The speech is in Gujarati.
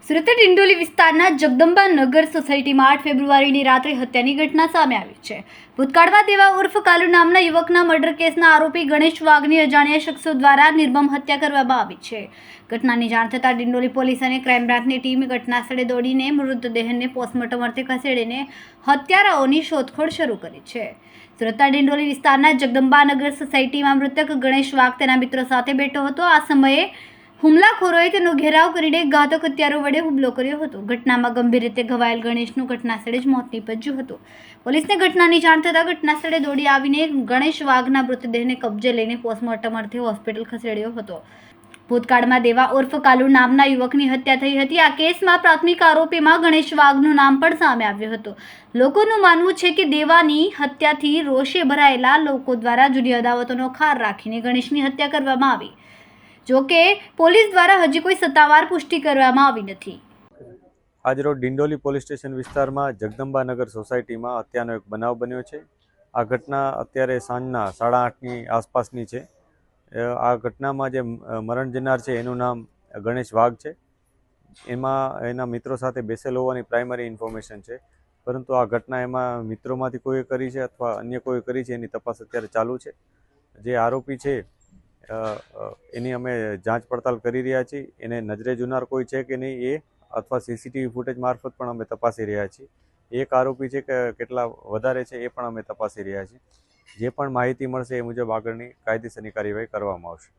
સુરત ડિંડોલી વિસ્તારના જગદંબા નગર સોસાયટીમાં 8 ફેબ્રુઆરીની રાત્રે હત્યાની ઘટના સામે આવી છે। ભૂતકાળમાં દેવા ઉર્ફ કાલુ નામના યુવકના મર્ડર કેસના આરોપી ગણેશ વાઘની અજાણ્યા શખ્સો દ્વારા નિર્મમ હત્યા કરવામાં આવી છે। ઘટનાની જાણ થતાં ડિંડોલી પોલીસ અને ક્રાઇમ બ્રાન્ચની ટીમ ઘટનાસ્થળે દોડીને મૃતદેહને પોસ્ટમોર્ટમ અર્થે ખસેડીને હત્યારાઓની શોધખોળ શરૂ કરી છે। સુરતના ડિંડોલી વિસ્તારના જગદંબા નગર સોસાયટીમાં મૃતક ગણેશ વાઘ તેના મિત્રો સાથે બેઠો હતો। આ સમયે હુમલાખોરોએ તેનો ઘેરાવ કરીને ઘાતક હથિયારો વડે હુમલો કર્યો હતો। ઘટનામાં ગંભીર રીતે ઘવાયેલ ગણેશનું ઘટનાસ્થળે જ મોત નીપજ્યું હતું। પોલીસને ઘટનાની જાણ થતાં ઘટનાસ્થળે દોડી આવીને ગણેશ વાઘના મૃતદેહને કબજે લઈને પોસ્ટમોર્ટમ અર્થે હોસ્પિટલ ખસેડ્યો હતો। ભૂતકાળમાં દેવા ઉર્ફ કાલુ નામના યુવકની હત્યા થઈ હતી। આ કેસમાં પ્રાથમિક આરોપીમાં ગણેશ વાઘનું નામ પણ સામે આવ્યું હતું। લોકોનું માનવું છે કે દેવાની હત્યાથી રોષે ભરાયેલા લોકો દ્વારા જૂની અદાવતોનો ખાર રાખીને ગણેશની હત્યા કરવામાં આવી। જો કે પોલીસ દ્વારા હજી કોઈ સત્તાવાર પુષ્ટિ કરવામાં આવી નથી। આજરોજ ડિંડોલી પોલીસ સ્ટેશન વિસ્તારમાં જગદંબા નગર સોસાયટીમાં હત્યાનો એક બનાવ બન્યો છે। આ ઘટના અત્યારે સાંજના 8:30ની આસપાસની છે। આ ઘટનામાં જે મરણ જનાર છે એનું નામ ગણેશ વાઘ છે। એમાં એના મિત્રો સાથે બેસેલ હોવાની પ્રાઇમરી ઇન્ફોર્મેશન છે, પરંતુ આ ઘટના એમાં મિત્રોમાંથી કોઈએ કરી છે અથવા અન્ય કોઈ કરી છે એની તપાસ અત્યારે ચાલુ છે। જે આરોપી છે એની અમે જાંચ પડતાલ કરી રહ્યા છીએ। એને નજરે જોનાર કોઈ છે કે નહીં એ અથવા સીસીટીવી ફૂટેજ મારફત પણ અમે તપાસી રહ્યા છીએ। એક આરોપી છે કે કેટલા વધારે છે એ પણ અમે તપાસી રહ્યા છીએ। જે પણ માહિતી મળશે એ મુજબ આગળની કાયદેસરની કાર્યવાહી કરવામાં આવશે।